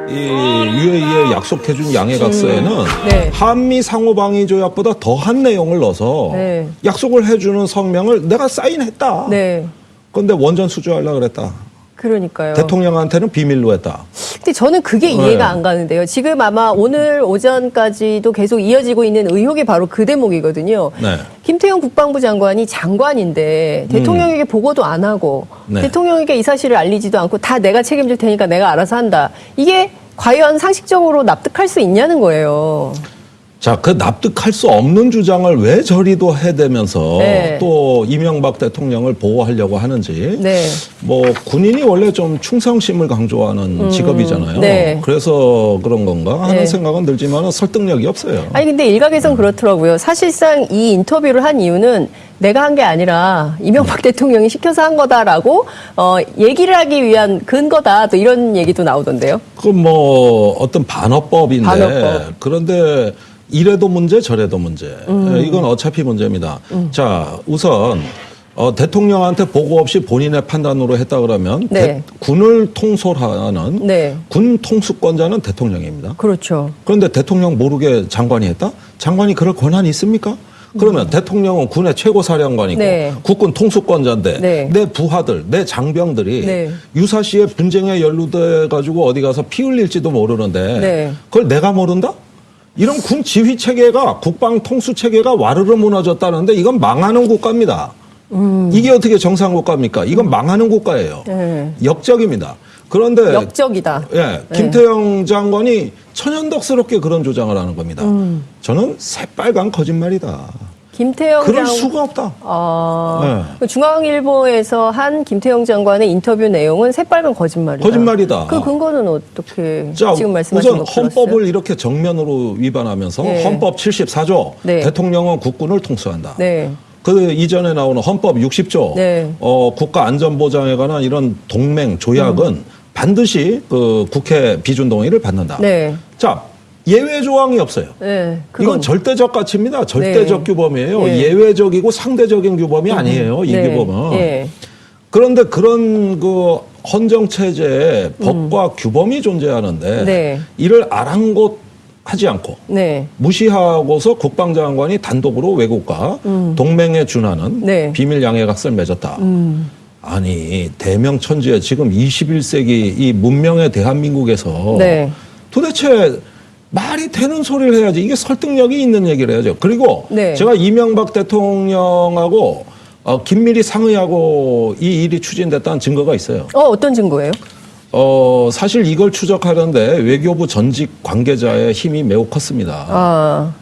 이 UAE에 약속해준 양해각서에는 네. 한미 상호방위 조약보다 더한 내용을 넣어서 네. 약속을 해주는 성명을 내가 사인했다. 네. 그런데 원전 수주하려고 그랬다. 그러니까요. 대통령한테는 비밀로 했다. 근데 저는 그게 이해가 안 가는데요. 지금 아마 오늘 오전까지도 계속 이어지고 있는 의혹이 바로 그 대목이거든요. 네. 김태형 국방부 장관이 장관인데 대통령에게 보고도 안 하고 네. 대통령에게 이 사실을 알리지도 않고 다 내가 책임질 테니까 내가 알아서 한다. 이게 과연 상식적으로 납득할 수 있냐는 거예요. 자, 그 납득할 수 없는 주장을 왜 저리도 해대면서 네. 또 이명박 대통령을 보호하려고 하는지. 네. 뭐 군인이 원래 좀 충성심을 강조하는 직업이잖아요. 네. 그래서 그런 건가 하는 네. 생각은 들지만 설득력이 없어요. 아니 근데 일각에선 그렇더라고요. 사실상 이 인터뷰를 한 이유는 내가 한 게 아니라 이명박 대통령이 시켜서 한 거다라고 얘기를 하기 위한 근거다. 또 이런 얘기도 나오던데요. 그 뭐 어떤 반어법인데 반어법. 그런데 이래도 문제 저래도 문제. 이건 어차피 문제입니다. 자, 우선 대통령한테 보고 없이 본인의 판단으로 했다 그러면 네. 군을 통솔하는 네. 군 통수권자는 대통령입니다. 그렇죠. 그런데 대통령 모르게 장관이 했다? 장관이 그럴 권한이 있습니까? 그러면 대통령은 군의 최고사령관이고 네. 국군 통수권자인데 네. 내 부하들, 내 장병들이 네. 유사시에 분쟁에 연루돼 가지고 어디 가서 피 흘릴지도 모르는데 네. 그걸 내가 모른다? 이런 군 지휘 체계가 국방 통수 체계가 와르르 무너졌다는데 이건 망하는 국가입니다. 이게 어떻게 정상 국가입니까? 이건 망하는 국가예요. 네. 역적입니다. 그런데 역적이다. 예, 김태형 장관이 천연덕스럽게 그런 주장을 하는 겁니다. 저는 새빨간 거짓말이다. 김태형 그럴 수가 없다. 그 중앙일보에서 한 김태형 장관의 인터뷰 내용은 새빨간 거짓말이다. 거짓말이다. 그 근거는 어떻게 자, 지금 말씀하신 우선 거 들었어요? 헌법을 이렇게 정면으로 위반하면서 네. 헌법 74조 네. 대통령은 국군을 통수한다. 네. 그 이전에 나오는 헌법 60조 네. 국가 안전보장에 관한 이런 동맹 조약은 반드시 그 국회 비준 동의를 받는다. 네. 자, 예외 조항이 없어요. 네. 이건 절대적 가치입니다. 절대적 네. 규범이에요. 네. 예외적이고 상대적인 규범이 아니에요. 이 네. 규범은. 네. 그런데 그런 그 헌정 체제에 법과 규범이 존재하는데 네. 이를 아랑곳하지 않고 네. 무시하고서 국방장관이 단독으로 외국과 동맹에 준하는 네. 비밀 양해각서를 맺었다. 아니 대명천지에 지금 21세기 이 문명의 대한민국에서 네. 도대체 말이 되는 소리를 해야지. 이게 설득력이 있는 얘기를 해야죠. 그리고 네. 제가 이명박 대통령하고 긴밀히 상의하고 이 일이 추진됐다는 증거가 있어요. 어떤 증거예요? 사실 이걸 추적하는데 외교부 전직 관계자의 힘이 매우 컸습니다.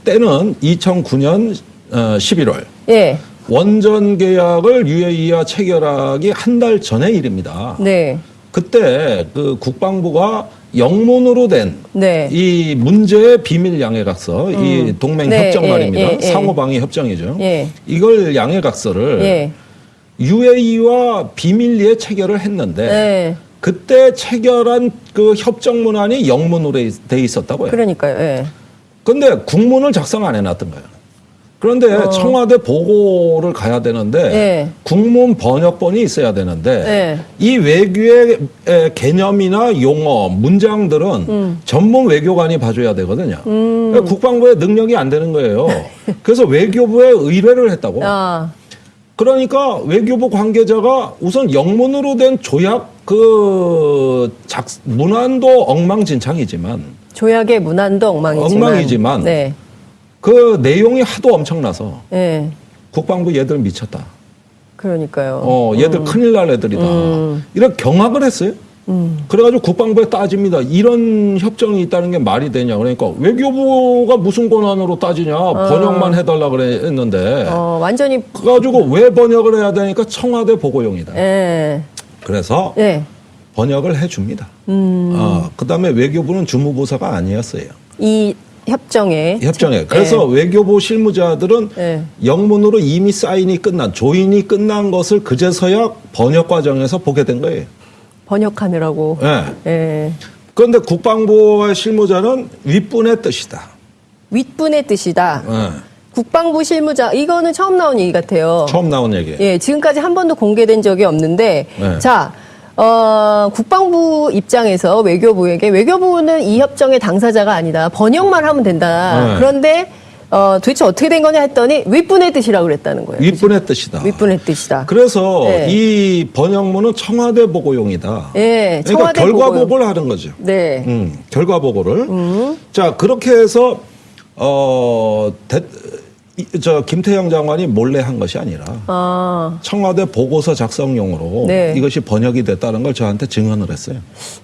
때는 2009년 11월. 예. 원전 계약을 UAE와 체결하기 한 달 전의 일입니다. 네. 그때 그 국방부가 영문으로 된 이 네. 문제의 비밀 양해각서, 이 동맹 네, 협정 예, 말입니다. 예, 예. 상호방위 협정이죠. 예. 이걸 양해각서를 예. UAE와 비밀리에 체결을 했는데 네. 그때 체결한 그 협정 문안이 영문으로 돼 있었다고요. 그러니까요. 예. 그런데 국문을 작성 안 해놨던 거예요. 그런데 청와대 보고를 가야 되는데 예. 국문 번역본이 있어야 되는데 예. 이 외교의 개념이나 용어, 문장들은 전문 외교관이 봐줘야 되거든요. 그러니까 국방부의 능력이 안 되는 거예요. 그래서 외교부에 의뢰를 했다고. 그러니까 외교부 관계자가 우선 영문으로 된 조약 문안도 엉망진창이지만 조약의 문안도 엉망이지만 네. 그 내용이 하도 엄청나서 네. 국방부 얘들 미쳤다. 그러니까요. 얘들 큰일 날 애들이다. 이런 경악을 했어요. 그래가지고 국방부에 따집니다. 이런 협정이 있다는 게 말이 되냐. 그러니까 외교부가 무슨 권한으로 따지냐. 번역만 해달라 그랬는데. 완전히. 그래가지고 왜 번역을 해야 되니까 청와대 보고용이다. 그래서 번역을 해줍니다. 그 다음에 외교부는 주무부서가 아니었어요. 이 협정에. 그래서 외교부 실무자들은 영문으로 이미 사인이 끝난, 조인이 끝난 것을 그제서야 번역 과정에서 보게 된 거예요. 번역하느라고. 그런데 국방부의 실무자는 윗분의 뜻이다. 윗분의 뜻이다. 국방부 실무자, 이거는 처음 나온 얘기 같아요. 처음 나온 얘기. 예, 지금까지 한 번도 공개된 적이 없는데, 자, 국방부 입장에서 외교부에게 외교부는 이 협정의 당사자가 아니다. 번역만 하면 된다. 네. 그런데 도대체 어떻게 된 거냐 했더니 윗분의 뜻이라고 그랬다는 거예요. 윗분의 뜻이다. 윗분의 뜻이다. 그래서 네. 이 번역문은 청와대 보고용이다. 예, 그러니까 청와대 결과 보고용. 보고를 하는 거죠. 네. 결과 보고를. 자, 그렇게 해서 김태형 장관이 몰래 한 것이 아니라 청와대 보고서 작성용으로 네. 이것이 번역이 됐다는 걸 저한테 증언을 했어요.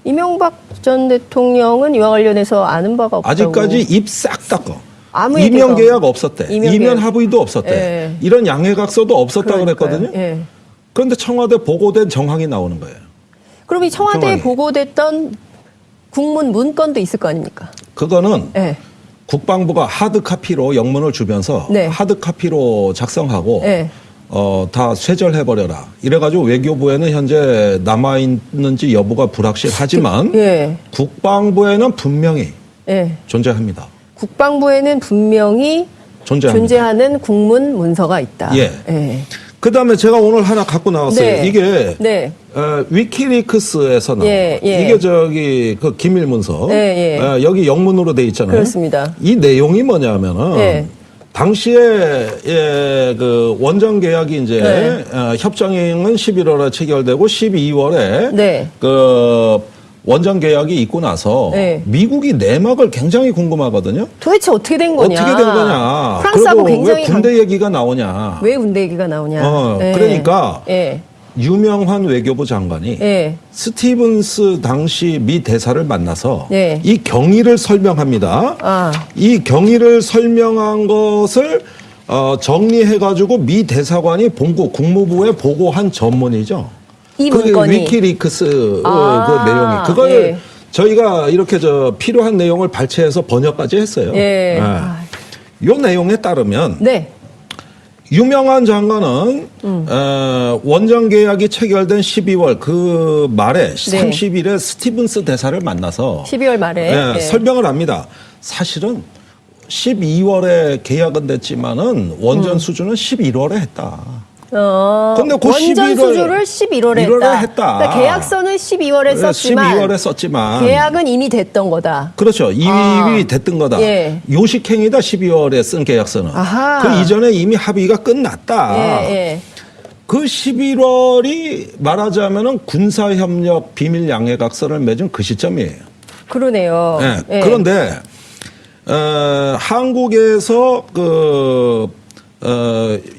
이명박 전 대통령은 이와 관련해서 아는 바가 없다고. 아직까지 입 싹 닦어. 아무 이면 얘기가 계약 없었대. 이면 이면 계약. 합의도 없었대. 예. 이런 양해각서도 없었다 그러니까요. 그랬거든요. 예. 그런데 청와대 보고된 정황이 나오는 거예요. 그럼 이 청와대에 정황이. 보고됐던 국문 문건도 있을 거 아닙니까? 그거는 예. 국방부가 하드 카피로 영문을 주면서 네. 하드 카피로 작성하고 네. 다 쇠절해버려라. 이래가지고 외교부에는 현재 남아있는지 여부가 불확실하지만 예. 국방부에는 분명히 예. 존재합니다. 국방부에는 분명히 존재합니다. 존재하는 국문 문서가 있다. 예. 예. 그다음에 제가 오늘 하나 갖고 나왔어요. 네. 이게 네. 위키리크스에서 나온 예, 예. 이게 그 기밀 문서. 예, 예. 여기 영문으로 돼 있잖아요. 그렇습니다. 이 내용이 뭐냐면은 예. 당시에 그 원정 계약이 이제 네. 협정은 11월에 체결되고 12월에 네. 그 원정 계약이 있고 나서 네. 미국이 내막을 굉장히 궁금하거든요. 도대체 어떻게 된 거냐? 어떻게 된 거냐? 프랑스하고 그리고 굉장히 왜 군대 얘기가 나오냐? 왜 군대 얘기가 나오냐? 예. 그러니까 예. 유명한 외교부 장관이 예. 스티븐스 당시 미 대사를 만나서 네. 이 경위를 설명합니다. 아. 이 경위를 설명한 것을 정리해가지고 미 대사관이 본국 국무부에 보고한 전문이죠. 이 그게 문건이. 위키리크스 아, 그 내용이 그걸 예. 저희가 이렇게 필요한 내용을 발췌해서 번역까지 했어요. 예. 요 내용에 따르면 네. 유명한 장관은 원정 계약이 체결된 12월 그 말에 30일에 스티븐스 대사를 만나서 12월 말에 예, 예. 설명을 합니다. 사실은 12월에 계약은 됐지만은 원전 수주는 11월에 했다. 근데 그 원전 11월 수주를 11월에 1월에 했다. 했다. 그러니까 계약서는 12월에 썼지만 12월에 썼지만 계약은 이미 됐던 거다. 그렇죠. 이미 됐던 거다. 예. 요식행위다 12월에 쓴 계약서는. 아하. 그 이전에 이미 합의가 끝났다. 예. 그 11월이 말하자면은 군사협력 비밀 양해각서를 맺은 그 시점이에요. 그러네요. 예. 예. 그런데 한국에서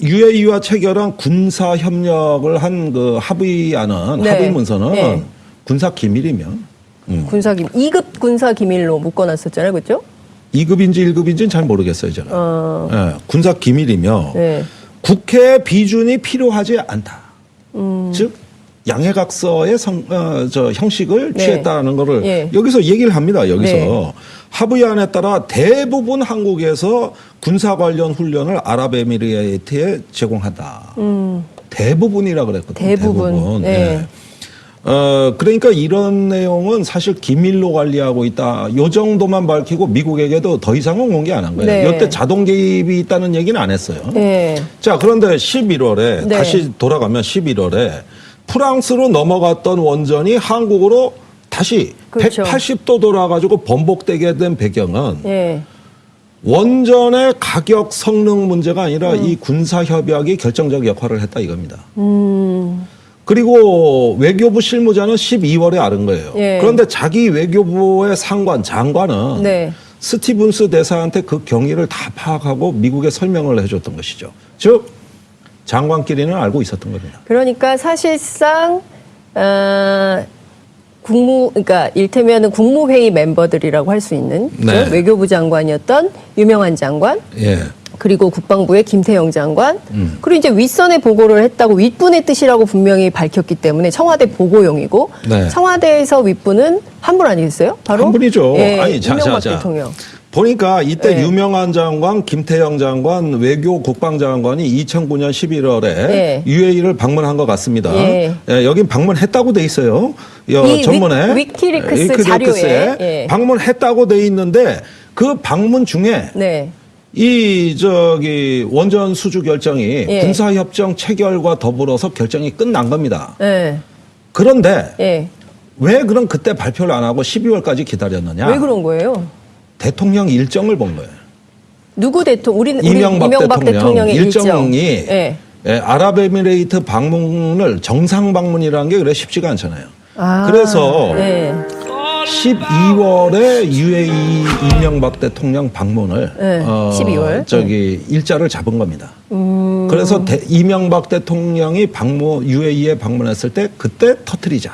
UAE와 체결한 군사협력을 한 그 합의안은 네. 합의 문서는 네. 군사 기밀이면 군사 기밀 2급 군사 기밀로 묶어놨었잖아요, 그렇죠? 2급인지 1급인지는 잘 모르겠어요, 저는. 예, 군사 기밀이며 네. 국회 비준이 필요하지 않다. 즉 양해각서의 형식을 네. 취했다는 거를 예. 여기서 얘기를 합니다. 여기서 네. 합의안에 따라 대부분 한국에서 군사 관련 훈련을 아랍에미리트에 제공한다. 대부분이라 그랬거든요. 대부분. 네. 그러니까 이런 내용은 사실 기밀로 관리하고 있다. 요 정도만 밝히고 미국에게도 더 이상은 공개 안 한 거예요. 네. 이때 자동 개입이 있다는 얘기는 안 했어요. 네. 자, 그런데 11월에 네. 다시 돌아가면 11월에 프랑스로 넘어갔던 원전이 한국으로 다시 그렇죠. 180도 돌아가지고 번복되게 된 배경은 예. 원전의 가격 성능 문제가 아니라 이 군사협약이 결정적 역할을 했다 이겁니다. 그리고 외교부 실무자는 12월에 아는 거예요. 예. 그런데 자기 외교부의 장관은 네. 스티븐스 대사한테 그 경위를 다 파악하고 미국에 설명을 해줬던 것이죠. 즉 장관끼리는 알고 있었던 겁니다. 그러니까 사실상 그러니까 일테면은 국무회의 멤버들이라고 할 수 있는 네. 그죠? 외교부 장관이었던 유명한 장관, 예. 그리고 국방부의 김태영 장관, 그리고 이제 윗선에 보고를 했다고 윗분의 뜻이라고 분명히 밝혔기 때문에 청와대 보고용이고 네. 청와대에서 윗분은 한 분 아니겠어요? 바로 한 분이죠. 예, 아니, 이명박 대통령. 보니까 이때 네. 유명한 장관, 김태영 장관, 외교 국방장관이 2009년 11월에 네. UAE를 방문한 것 같습니다. 예. 예, 여긴 방문했다고 돼 있어요. 이 전문에 위키리크스 자료에. 예. 방문했다고 돼 있는데 그 방문 중에 네. 이 원전 수주 결정이 예. 군사협정 체결과 더불어서 결정이 끝난 겁니다. 네. 그런데 예. 왜 그럼 그때 발표를 안 하고 12월까지 기다렸느냐? 왜 그런 거예요? 대통령 일정을 본 거예요. 누구 대통령? 우리 이명박 대통령의 일정이 예. 예, 아랍에미레이트 방문을 정상 방문이라는 게 그래 쉽지가 않잖아요. 아, 그래서 예. 12월에 UAE 이명박 대통령 방문을 네, 12월. 일자를 잡은 겁니다. 그래서 이명박 대통령이 UAE에 방문했을 때 그때 터뜨리자.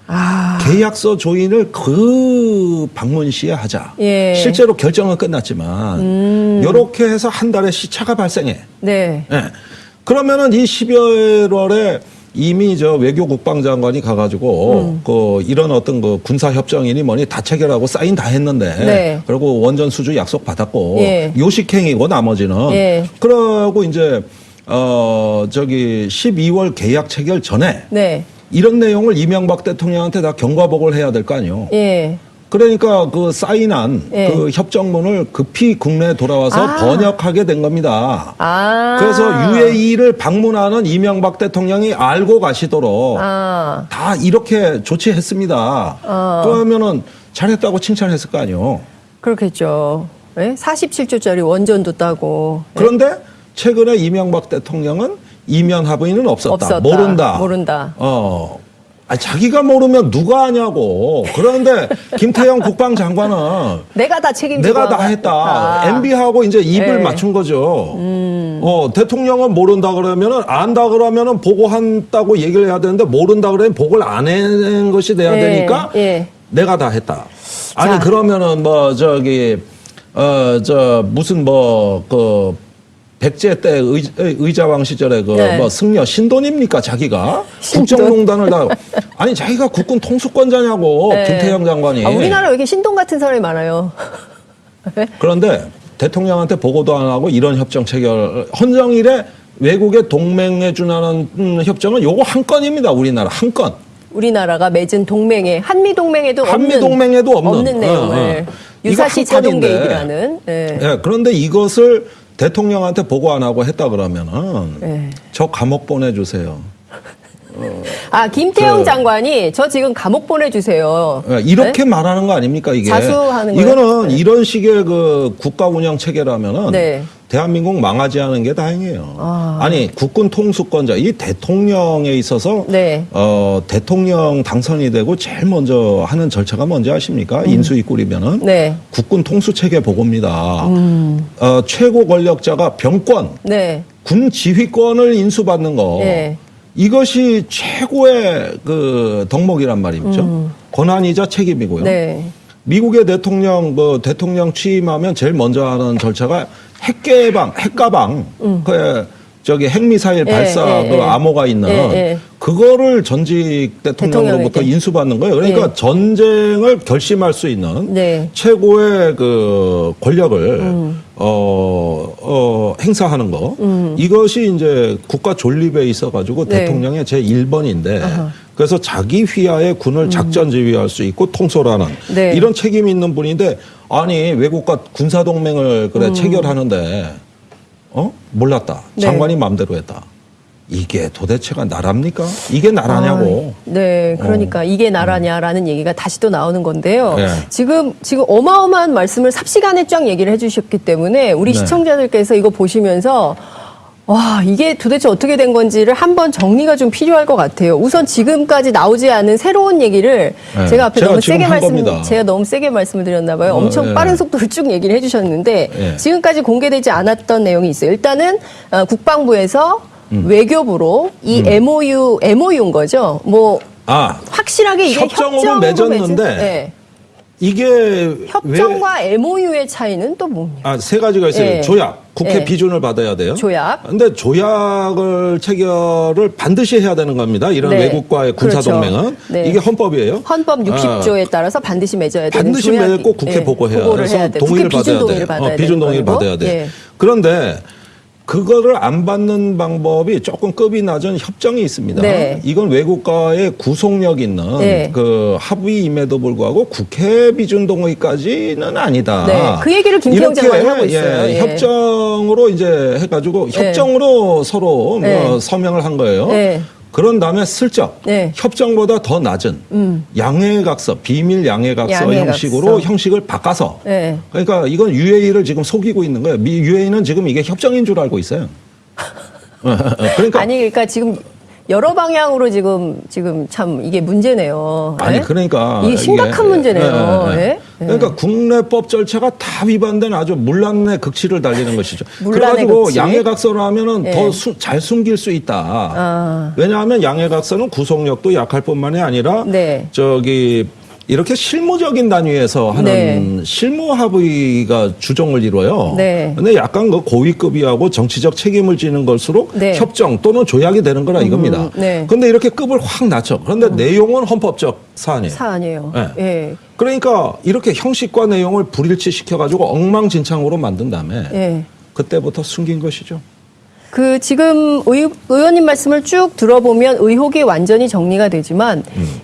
아. 계약서 조인을 그 방문 시에 하자. 예. 실제로 결정은 끝났지만 이렇게 해서 한 달의 시차가 발생해. 네. 예. 그러면은 이 12월에 이미 외교 국방장관이 가가지고 이런 어떤 군사 협정이니 뭐니 다 체결하고 사인 다 했는데 네. 그리고 원전 수주 약속 받았고 예. 요식행위고 나머지는 예. 그러고 이제 12월 계약 체결 전에 네. 이런 내용을 이명박 대통령한테 다 경과보고를 해야 될 거 아니에요. 예. 그러니까 그 사인한 예. 그 협정문을 급히 국내에 돌아와서 번역하게 된 겁니다. 아. 그래서 UAE를 방문하는 이명박 대통령이 알고 가시도록 아. 다 이렇게 조치했습니다. 그러면은 잘했다고 칭찬했을 거 아니에요. 그렇겠죠. 예? 47조짜리 원전도 따고. 예. 그런데 최근에 이명박 대통령은 이면 합의는 없었다. 모른다. 자기가 모르면 누가 하냐고. 그런데 김태형 국방장관은 내가 다 책임지고 내가 다 했다. MB하고 이제 입을 네. 맞춘 거죠. 대통령은 모른다 그러면은 안다 그러면은 보고한다고 얘기를 해야 되는데 모른다 그러면 보고를 안 한 것이 돼야 예. 되니까 예. 내가 다 했다. 아니 자. 그러면은 무슨 백제 때 의자왕 시절에 네. 승려 신돈입니까 자기가 신돈. 국정농단을 다 아니 자기가 국군 통수권자냐고 네. 김태형 장관이. 우리나라 왜 이렇게 신동 같은 사람이 많아요? 그런데 대통령한테 보고도 안 하고 이런 협정 체결 헌정일에 외국에 동맹에 준하는 협정은 요거 한 건입니다. 우리나라 한 건. 우리나라가 맺은 동맹에 한미동맹에도 없는 내용을 유사시 자동 개입이라는. 예. 예, 그런데 이것을 대통령한테 보고 안 하고 했다 그러면은 예. 저 감옥 보내주세요. 김태형 장관이 저 지금 감옥 보내주세요. 예, 이렇게 말하는 거 아닙니까 이게? 자수하는 거예요? 이거는 이런 식의 국가 운영 체계라면은 네. 대한민국 망하지 않은 게 다행이에요. 아니 국군 통수권자 이 대통령에 있어서 네. 대통령 당선이 되고 제일 먼저 하는 절차가 뭔지 아십니까? 인수위 꾸리면은 네. 국군 통수 체계 보고입니다. 최고 권력자가 병권, 네. 군 지휘권을 인수받는 거. 네. 이것이 최고의 덕목이란 말이죠. 권한이자 책임이고요. 네. 미국의 대통령 취임하면 제일 먼저 하는 절차가 핵가방, 핵미사일 발사 암호가 있는 그거를 전직 대통령으로부터 인수받는 거예요. 그러니까 전쟁을 결심할 수 있는 최고의 권력을 행사하는 거. 이것이 이제 국가 존립에 있어가지고 대통령의 제 1번인데 그래서 자기 휘하에 군을 작전 지휘할 수 있고 통솔하는 이런 책임이 있는 분인데 아니 외국과 군사 동맹을 체결하는데 몰랐다. 장관이 마음대로 했다. 이게 도대체가 나라입니까? 이게 나라냐고. 네, 그러니까 이게 나라냐라는 얘기가 다시 또 나오는 건데요. 네. 지금 어마어마한 말씀을 삽시간에 쫙 얘기를 해주셨기 때문에 우리 시청자들께서 이거 보시면서 와, 이게 도대체 어떻게 된 건지를 한번 정리가 좀 필요할 것 같아요. 우선 지금까지 나오지 않은 새로운 얘기를 제가 앞에 제가 너무 세게 말씀을 드렸나 봐요. 엄청 빠른 속도로 쭉 얘기를 해주셨는데 지금까지 공개되지 않았던 내용이 있어요. 일단은 국방부에서 외교부로 이 MOU인 거죠. 확실하게 이게 협정으로 맺었는데 이게 협정과 MOU의 차이는 또 뭡니까? 세 가지가 있어요. 조약, 국회 비준을 받아야 돼요. 조약. 근데 조약을 체결을 반드시 해야 되는 겁니다. 이런 외국과의 군사 동맹은 이게 헌법이에요. 헌법 60조에 따라서 반드시 맺어야 되는 반드시 맺고 국회 보고해야 돼서 동의를 받아야 돼요. 비준 동의를 받아야 돼. 그런데 그거를 안 받는 방법이 조금 급이 낮은 협정이 있습니다. 이건 외국과의 구속력 있는 합의임에도 불구하고 국회 비준 동의까지는 아니다. 그 얘기를 김태형 장관이 하고 있어요. 협정으로 이제 해가지고 협정으로 서로 서명을 한 거예요. 그런 다음에 슬쩍 네. 협정보다 더 낮은 양해각서, 비밀 양해각서 양해각서. 형식으로 형식을 바꿔서 네. 그러니까 이건 UAE를 지금 속이고 있는 거예요. UAE는 지금 이게 협정인 줄 알고 있어요. 그러니까 아니 그러니까 지금 여러 방향으로 지금 참 이게 문제네요. 아니 예? 그러니까 이게 심각한 이게, 문제네요. 예, 예, 예. 예? 예. 그러니까 국내법 절차가 다 위반된 아주 문란의 극치를 달리는 것이죠. 문란의 그래가지고 극치. 양해각서를 하면은 예. 더 잘 숨길 수 있다. 아. 왜냐하면 양해각서는 구속력도 약할 뿐만이 아니라 네. 이렇게 실무적인 단위에서 하는 네. 실무 합의가 주종을 이뤄요. 네. 근데 약간 그 고위급이하고 정치적 책임을 지는 것으로 네. 협정 또는 조약이 되는 거라 이겁니다. 네. 그런데 이렇게 급을 확 낮춰. 그런데 내용은 헌법적 사안이에요. 사안이에요. 네. 예. 그러니까 이렇게 형식과 내용을 불일치시켜가지고 엉망진창으로 만든 다음에 예. 그때부터 숨긴 것이죠. 그 지금 의원님 말씀을 쭉 들어보면 의혹이 완전히 정리가 되지만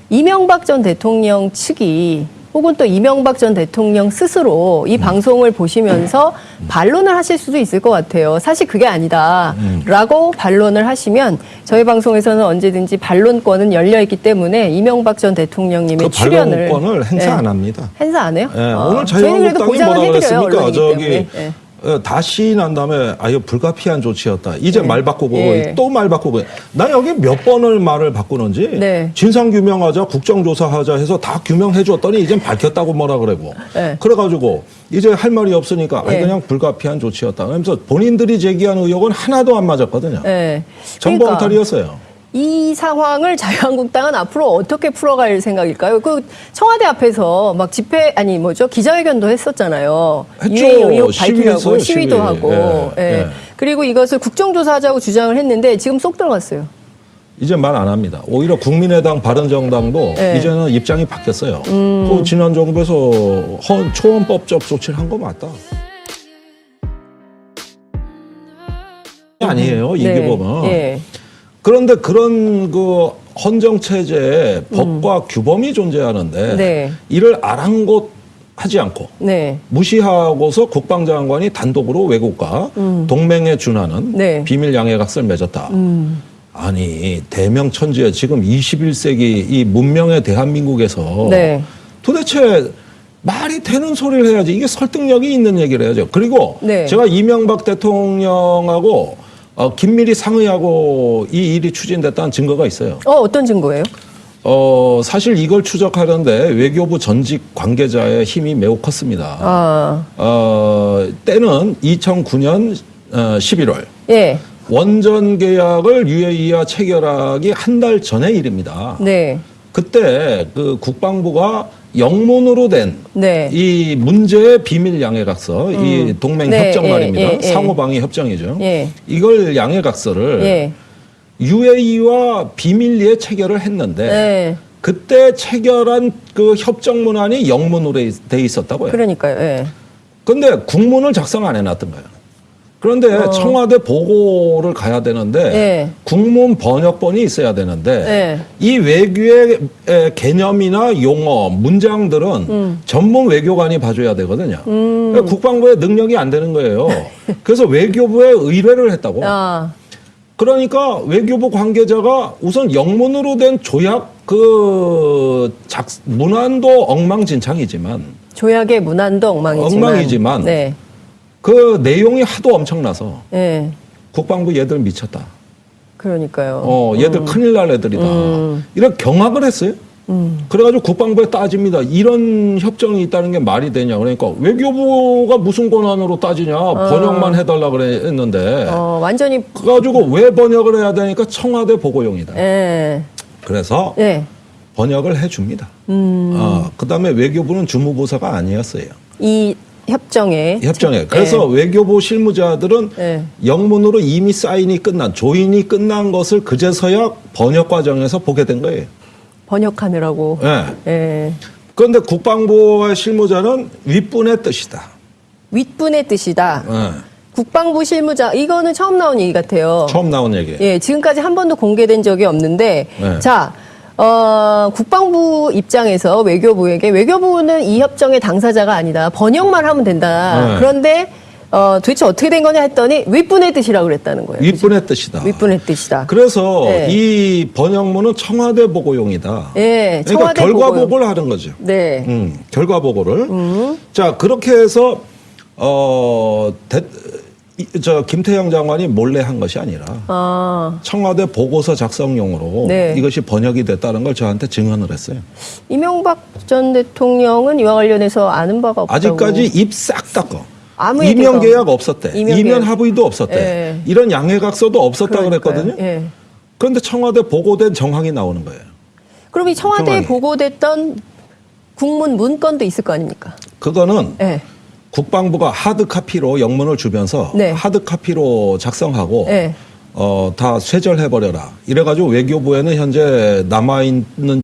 이명박 전 대통령 측이 혹은 또 이명박 전 대통령 스스로 이 방송을 보시면서 반론을 하실 수도 있을 것 같아요. 사실 그게 아니다라고 반론을 하시면 저희 방송에서는 언제든지 반론권은 열려 있기 때문에 이명박 전 대통령님의 그 출연을 반론권을 행사 예. 안 합니다. 행사 안 해요? 예, 아, 오늘 저희는 그래도 자유한국당이 보장을 뭐라 해드려요. 그랬습니까? 언론이기 때문에. 예. 다 시인한 다음에 아유 불가피한 조치였다. 이제 말 바꾸고 예. 또 말 바꾸고. 나 여기 몇 번을 말을 바꾸는지 네. 진상 규명하자, 국정조사하자 해서 다 규명해 줬더니 이제 밝혔다고 뭐라 그러고. 예. 그래가지고 이제 할 말이 없으니까 아니 예. 그냥 불가피한 조치였다. 그러면서 본인들이 제기한 의혹은 하나도 안 맞았거든요. 예. 전부 그러니까 엉터리였어요. 이 상황을 자유한국당은 앞으로 어떻게 풀어갈 생각일까요? 그 청와대 앞에서 막 기자회견도 했었잖아요. 했죠. 유해 의혹 밝히라고 시위했어요, 시위도 시위. 하고. 예, 예. 예. 그리고 이것을 국정조사하자고 주장을 했는데 지금 쏙 들어갔어요. 이제 말 안 합니다. 오히려 국민의당, 바른정당도 네. 이제는 입장이 바뀌었어요. 그 지난 정부에서 초헌법적 조치를 한 거 맞다. 아니에요. 이게 네. 보면. 예. 그런데 그런 그 헌정 체제에 법과 규범이 존재하는데 네. 이를 아랑곳하지 않고 네. 무시하고서 국방장관이 단독으로 외국과 동맹에 준하는 네. 비밀 양해각서를 맺었다. 아니 대명천지에 지금 21세기 이 문명의 대한민국에서 네. 도대체 말이 되는 소리를 해야지. 이게 설득력이 있는 얘기를 해야죠. 그리고 네. 제가 이명박 대통령하고 긴밀히 상의하고 이 일이 추진됐다는 증거가 있어요. 어떤 증거예요? 사실 이걸 추적하는데 외교부 전직 관계자의 힘이 매우 컸습니다. 때는 2009년 11월. 예. 원전 계약을 UAE와 체결하기 한 달 전의 일입니다. 네. 그때 그 국방부가 영문으로 된 네. 이 문제의 비밀 양해각서, 이 동맹 네, 협정 예, 말입니다. 예, 예. 상호방위 협정이죠. 예. 이걸 양해각서를 예. UAE와 비밀리에 체결을 했는데 네. 그때 체결한 그 협정 문안이 영문으로 돼 있었다고요. 그러니까요. 예. 근데 국문을 작성 안 해놨던 거예요. 그런데 청와대 보고를 가야 되는데 예. 국문 번역본이 있어야 되는데 예. 이 외교의 개념이나 용어, 문장들은 전문 외교관이 봐줘야 되거든요. 그러니까 국방부의 능력이 안 되는 거예요. 그래서 외교부에 의뢰를 했다고. 아. 그러니까 외교부 관계자가 우선 영문으로 된 조약 문안도 엉망진창이지만 조약의 문안도 엉망이지만 네. 그 내용이 하도 엄청나서 예. 국방부 얘들 미쳤다. 그러니까요. 얘들 큰일 날 애들이다. 이렇게 경악을 했어요. 그래가지고 국방부에 따집니다. 이런 협정이 있다는 게 말이 되냐. 그러니까 외교부가 무슨 권한으로 따지냐. 번역만 해달라 그랬는데. 완전히. 그래가지고 왜 번역을 해야 되니까 청와대 보고용이다. 예. 그래서 예. 번역을 해줍니다. 그 다음에 외교부는 주무부서가 아니었어요. 이 협정에. 그래서 외교부 실무자들은 예. 영문으로 이미 사인이 끝난, 조인이 끝난 것을 그제서야 번역 과정에서 보게 된 거예요. 번역하느라고. 예. 예. 그런데 국방부의 실무자는 윗분의 뜻이다. 윗분의 뜻이다. 예. 국방부 실무자, 이거는 처음 나온 얘기 같아요. 처음 나온 얘기. 예, 지금까지 한 번도 공개된 적이 없는데, 네. 자, 국방부 입장에서 외교부에게 외교부는 이 협정의 당사자가 아니다. 번역만 하면 된다. 네. 그런데 도대체 어떻게 된 거냐 했더니 윗분의 뜻이라고 그랬다는 거예요. 윗분의 뜻이다. 윗분의 뜻이다. 그래서 네. 이 번역문은 청와대 보고용이다. 예, 그러니까 청와대 결과 보고용. 보고를 하는 거죠. 네. 결과 보고를. 자, 그렇게 해서 김태형 장관이 몰래 한 것이 아니라 청와대 보고서 작성용으로 네. 이것이 번역이 됐다는 걸 저한테 증언을 했어요. 이명박 전 대통령은 이와 관련해서 아는 바가 없다고. 아직까지 입 싹 닦어. 아무 이면 얘기가 계약 없었대. 이면 이면 계약. 합의도 없었대. 예. 이런 양해각서도 없었다 그러니까요. 그랬거든요. 예. 그런데 청와대 보고된 정황이 나오는 거예요. 그럼 이 청와대에 정황이. 보고됐던 국문 문건도 있을 거 아닙니까? 그거는 예. 국방부가 하드 카피로 영문을 주면서 네. 하드 카피로 작성하고 네. 다 쇠절해버려라. 이래가지고 외교부에는 현재 남아있는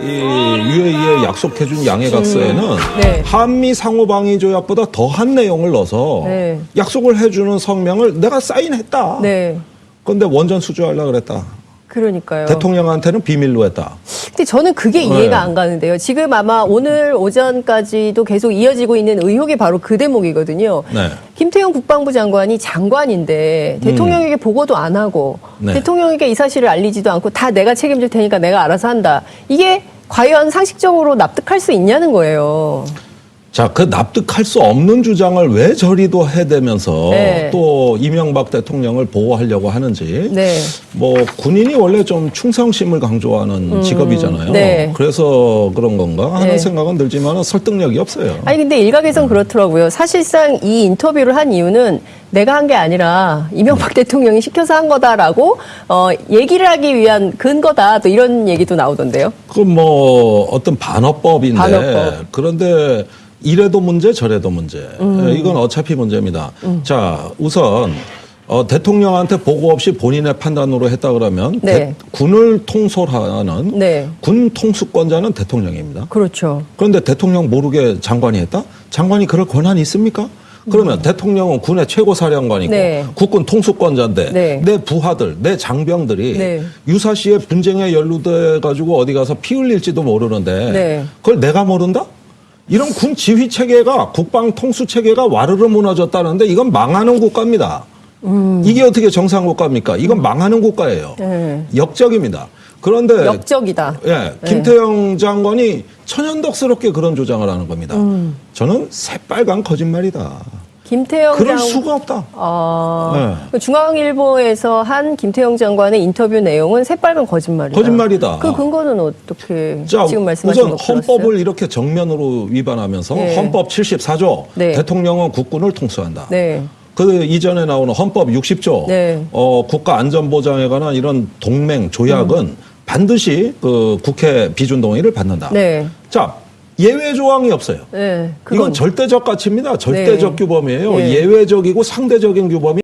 이 UAE에 약속해준 양해각서에는 네. 한미 상호방위 조약보다 더한 내용을 넣어서 네. 약속을 해주는 성명을 내가 사인했다. 네. 그런데 원전 수주하려고 그랬다. 그러니까요. 대통령한테는 비밀로 했다. 근데 저는 그게 네. 이해가 안 가는데요. 지금 아마 오늘 오전까지도 계속 이어지고 있는 의혹이 바로 그 대목이거든요. 네. 김태형 국방부 장관이 장관인데 대통령에게 보고도 안 하고 네. 대통령에게 이 사실을 알리지도 않고 다 내가 책임질 테니까 내가 알아서 한다. 이게 과연 상식적으로 납득할 수 있냐는 거예요. 자, 그 납득할 수 없는 주장을 왜 저리도 해대면서 네. 또 이명박 대통령을 보호하려고 하는지. 네. 뭐 군인이 원래 좀 충성심을 강조하는 직업이잖아요. 네. 그래서 그런 건가 하는 네. 생각은 들지만 설득력이 없어요. 아니 근데 일각에선 그렇더라고요. 사실상 이 인터뷰를 한 이유는 내가 한 게 아니라 이명박 대통령이 시켜서 한 거다라고 얘기를 하기 위한 근거다. 또 이런 얘기도 나오던데요. 그건 뭐 어떤 반어법인데 반어법. 그런데 이래도 문제 저래도 문제. 이건 어차피 문제입니다. 자, 우선 대통령한테 보고 없이 본인의 판단으로 했다 그러면 네. 군을 통솔하는 네. 군 통수권자는 대통령입니다. 그렇죠. 그런데 대통령 모르게 장관이 했다? 장관이 그럴 권한이 있습니까? 그러면 대통령은 군의 최고 사령관이고 네. 국군 통수권자인데 네. 내 부하들, 내 장병들이 네. 유사시에 분쟁에 연루돼 가지고 어디 가서 피 흘릴지도 모르는데 네. 그걸 내가 모른다? 이런 군 지휘 체계가 국방 통수 체계가 와르르 무너졌다는데 이건 망하는 국가입니다. 이게 어떻게 정상 국가입니까? 이건 망하는 국가예요. 네. 역적입니다. 그런데 역적이다. 예, 김태형 장관이 천연덕스럽게 그런 주장을 하는 겁니다. 저는 새빨간 거짓말이다. 김태형 그럴 수가 없다. 네. 중앙일보에서 한 김태형 장관의 인터뷰 내용은 새빨간 거짓말이다. 거짓말이다. 그 근거는 어떻게 자, 지금 말씀하신 우선 거 들었어요? 헌법을 이렇게 정면으로 위반하면서 네. 헌법 74조 네. 대통령은 국군을 통수한다. 네. 그 이전에 나오는 헌법 60조 네. 국가 안전보장에 관한 이런 동맹 조약은 반드시 그 국회 비준 동의를 받는다. 네. 자, 예외 조항이 없어요. 네. 이건 절대적 가치입니다. 절대적 네. 규범이에요. 네. 예외적이고 상대적인 규범이